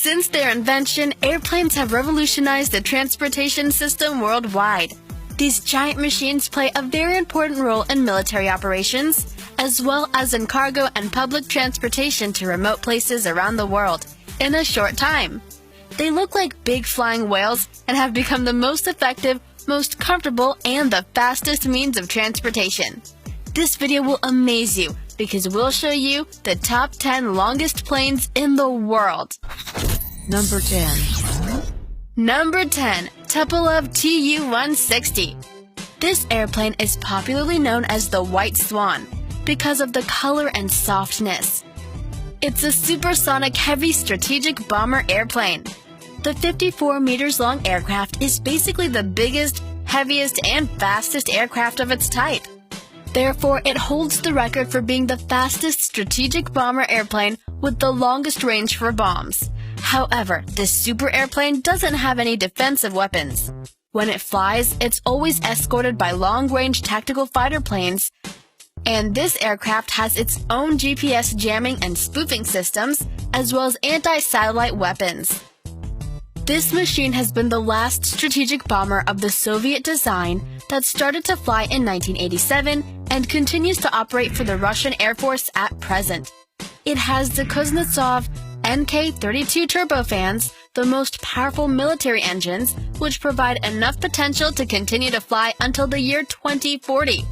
Since their invention, airplanes have revolutionized the transportation system worldwide. These giant machines play a very important role in military operations, as well as in cargo and public transportation to remote places around the world in a short time. They look like big flying whales and have become the most effective, most comfortable, and the fastest means of transportation. This video will amaze you because we'll show you the top 10 longest planes in the world. Number 10. Number 10. Tupolev Tu-160. This airplane is popularly known as the White Swan because of the color and softness. It's a supersonic heavy strategic bomber airplane. The 54 meters long aircraft is basically the biggest, heaviest, and fastest aircraft of its type. Therefore, it holds the record for being the fastest strategic bomber airplane with the longest range for bombs. However, this super airplane doesn't have any defensive weapons. When it flies, it's always escorted by long-range tactical fighter planes, and this aircraft has its own GPS jamming and spoofing systems, as well as anti-satellite weapons. This machine has been the last strategic bomber of the Soviet design that started to fly in 1987 and continues to operate for the Russian Air Force at present. It has the Kuznetsov NK-32 turbofans, the most powerful military engines, which provide enough potential to continue to fly until the year 2040.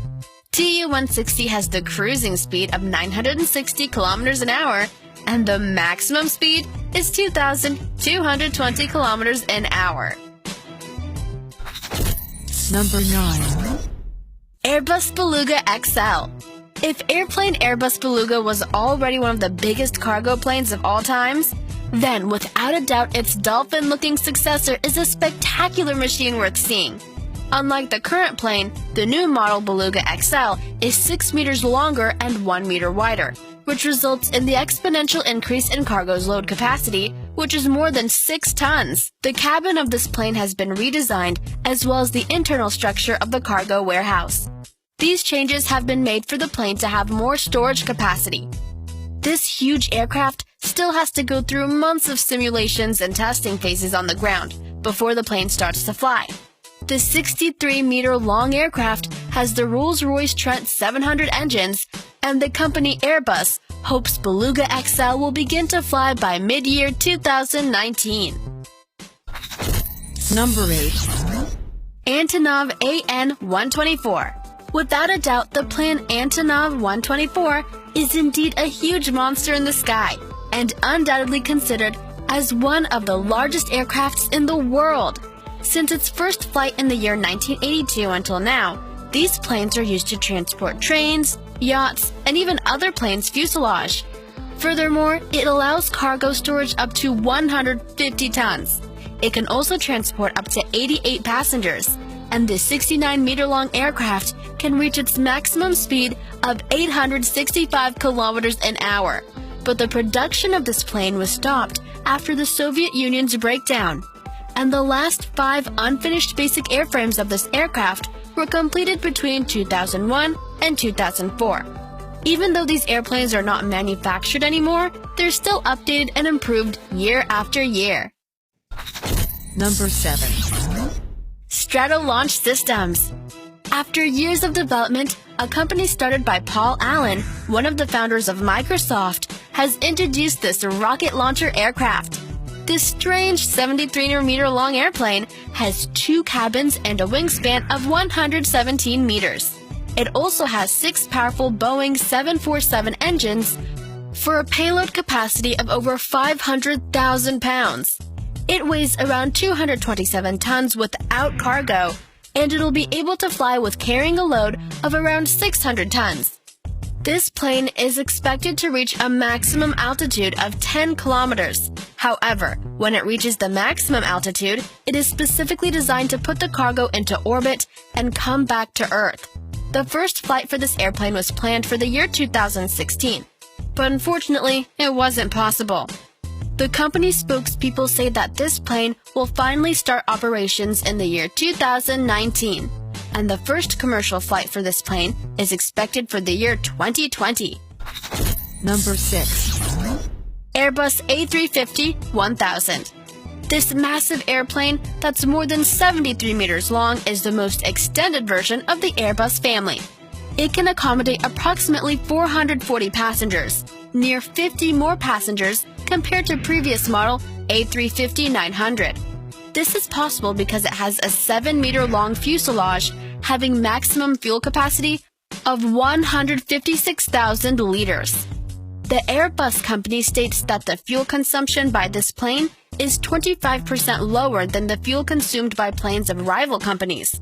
Tu-160 has the cruising speed of 960 kilometers an hour, and the maximum speed is 2,220 kilometers an hour. Number 9. Airbus Beluga XL. If airplane Airbus Beluga was already one of the biggest cargo planes of all times, then without a doubt its dolphin-looking successor is a spectacular machine worth seeing. Unlike the current plane, the new model Beluga XL is 6 meters longer and 1 meter wider, which results in the exponential increase in cargo's load capacity, which is more than 6 tons. The cabin of this plane has been redesigned, as well as the internal structure of the cargo warehouse. These changes have been made for the plane to have more storage capacity. This huge aircraft still has to go through months of simulations and testing phases on the ground before the plane starts to fly. The 63-meter-long aircraft has the Rolls-Royce Trent 700 engines, and the company Airbus hopes Beluga XL will begin to fly by mid-year 2019. Number 8. Antonov AN-124. Without a doubt, the plane Antonov 124 is indeed a huge monster in the sky, and undoubtedly considered as one of the largest aircrafts in the world. Since its first flight in the year 1982 until now, these planes are used to transport trains, yachts, and even other planes' fuselage. Furthermore, it allows cargo storage up to 150 tons. It can also transport up to 88 passengers, and this 69-meter-long aircraft can reach its maximum speed of 865 kilometers an hour. But the production of this plane was stopped after the Soviet Union's breakdown, and the last 5 unfinished basic airframes of this aircraft were completed between 2001 and 2004. Even though these airplanes are not manufactured anymore, they're still updated and improved year after year. Number 7. Stratolaunch Systems. After years of development, a company started by Paul Allen, one of the founders of Microsoft, has introduced this rocket launcher aircraft. This strange 73-meter-long airplane has 2 cabins and a wingspan of 117 meters. It also has 6 powerful Boeing 747 engines for a payload capacity of over 500,000 pounds. It weighs around 227 tons without cargo, and it'll be able to fly with carrying a load of around 600 tons. This plane is expected to reach a maximum altitude of 10 kilometers. However, when it reaches the maximum altitude, it is specifically designed to put the cargo into orbit and come back to Earth. The first flight for this airplane was planned for the year 2016, but unfortunately, it wasn't possible. The company's spokespeople say that this plane will finally start operations in the year 2019, and the first commercial flight for this plane is expected for the year 2020. Number 6. Airbus A350-1000. This massive airplane that's more than 73 meters long is the most extended version of the Airbus family. It can accommodate approximately 440 passengers, near 50 more passengers compared to previous model A350-900. This is possible because it has a 7-meter-long fuselage having maximum fuel capacity of 156,000 liters. The Airbus company states that the fuel consumption by this plane is 25% lower than the fuel consumed by planes of rival companies.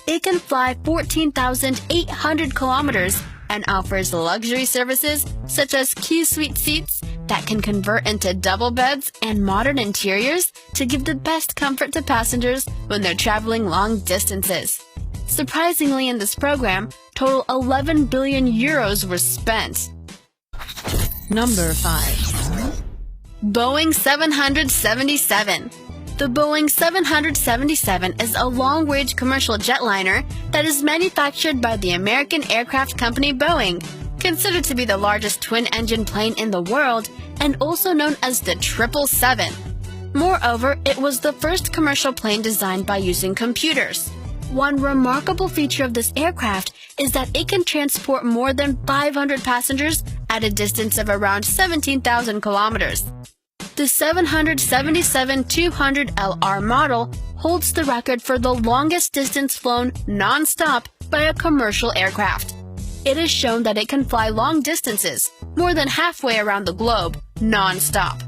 It can fly 14,800 kilometers and offers luxury services such as Key Suite seats that can convert into double beds and modern interiors to give the best comfort to passengers when they're traveling long distances. Surprisingly, in this program, total 11 billion euros were spent. Number 5. Boeing 777. The Boeing 777 is a long-range commercial jetliner that is manufactured by the American aircraft company Boeing, considered to be the largest twin-engine plane in the world and also known as the 777. Moreover, it was the first commercial plane designed by using computers. One remarkable feature of this aircraft is that it can transport more than 500 passengers at a distance of around 17,000 kilometers. The 777-200LR model holds the record for the longest distance flown non-stop by a commercial aircraft. It has shown that it can fly long distances, more than halfway around the globe, non-stop.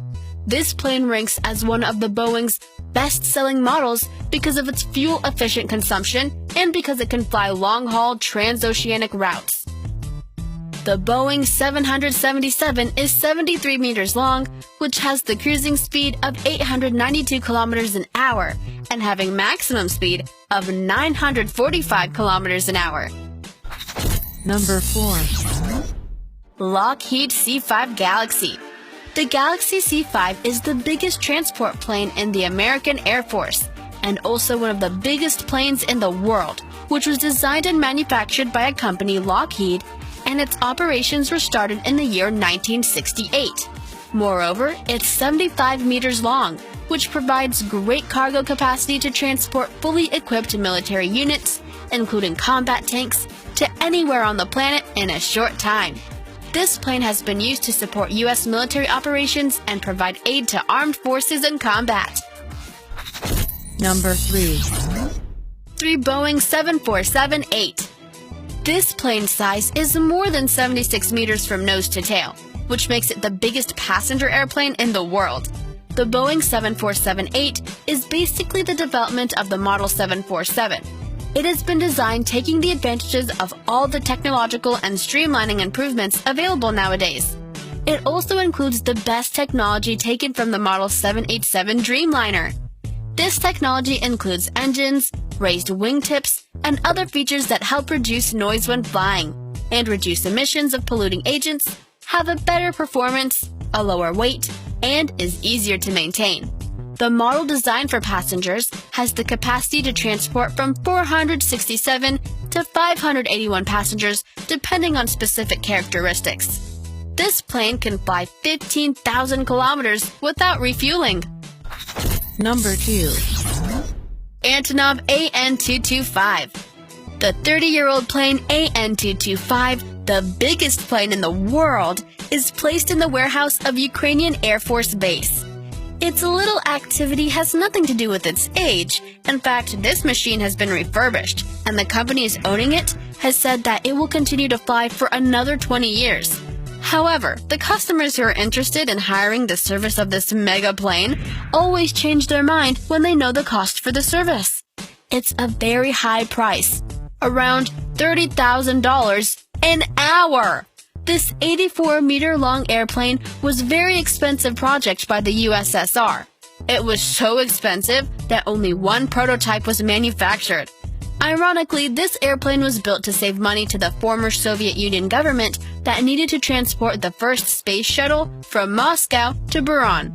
This plane ranks as one of the Boeing's best-selling models because of its fuel-efficient consumption and because it can fly long-haul transoceanic routes. The Boeing 777 is 73 meters long, which has the cruising speed of 892 kilometers an hour and having maximum speed of 945 kilometers an hour. Number 4. Lockheed C-5 Galaxy. The Galaxy C-5 is the biggest transport plane in the American Air Force and also one of the biggest planes in the world, which was designed and manufactured by a company, Lockheed, and its operations were started in the year 1968. Moreover, it's 75 meters long, which provides great cargo capacity to transport fully equipped military units, including combat tanks, to anywhere on the planet in a short time. This plane has been used to support U.S. military operations and provide aid to armed forces in combat. Number 3. 3 Boeing 747-8. This plane size is more than 76 meters from nose to tail, which makes it the biggest passenger airplane in the world. The Boeing 747-8 is basically the development of the Model 747. It has been designed taking the advantages of all the technological and streamlining improvements available nowadays. It also includes the best technology taken from the Model 787 Dreamliner. This technology includes engines, raised wingtips, and other features that help reduce noise when flying, and reduce emissions of polluting agents, have a better performance, a lower weight, and is easier to maintain. The model designed for passengers has the capacity to transport from 467 to 581 passengers depending on specific characteristics. This plane can fly 15,000 kilometers without refueling. Number 2. Antonov AN-225. The 30-year-old plane AN-225, the biggest plane in the world, is placed in the warehouse of Ukrainian Air Force Base. Its little activity has nothing to do with its age. In fact, this machine has been refurbished, and the company owning it has said that it will continue to fly for another 20 years. However, the customers who are interested in hiring the service of this mega plane always change their mind when they know the cost for the service. It's a very high price, around $30,000 an hour. This 84-meter-long airplane was a very expensive project by the USSR. It was so expensive that only one prototype was manufactured. Ironically, this airplane was built to save money to the former Soviet Union government that needed to transport the first space shuttle from Moscow to Buran.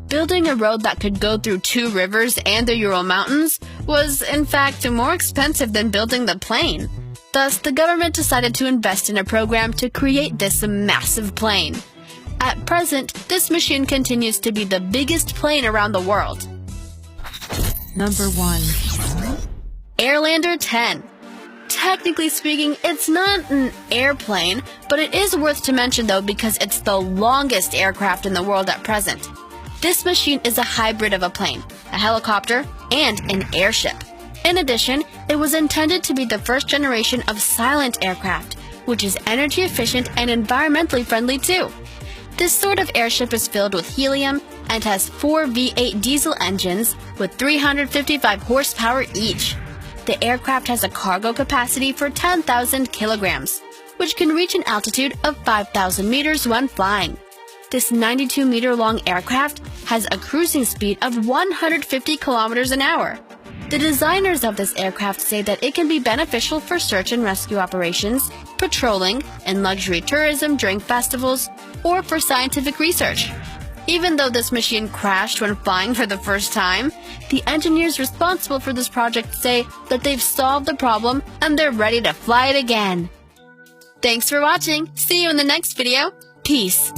Building a road that could go through 2 rivers and the Ural Mountains was, in fact, more expensive than building the plane. Thus, the government decided to invest in a program to create this massive plane. At present, this machine continues to be the biggest plane around the world. Number 1. Airlander 10. Technically speaking, it's not an airplane, but it is worth to mention though because it's the longest aircraft in the world at present. This machine is a hybrid of a plane, a helicopter, and an airship. In addition, it was intended to be the first generation of silent aircraft, which is energy efficient and environmentally friendly too. This sort of airship is filled with helium and has 4 V8 diesel engines with 355 horsepower each. The aircraft has a cargo capacity for 10,000 kilograms, which can reach an altitude of 5,000 meters when flying. This 92-meter-long aircraft has a cruising speed of 150 kilometers an hour. The designers of this aircraft say that it can be beneficial for search and rescue operations, patrolling, and luxury tourism during festivals, or for scientific research. Even though this machine crashed when flying for the first time, the engineers responsible for this project say that they've solved the problem and they're ready to fly it again. Thanks for watching. See you in the next video. Peace.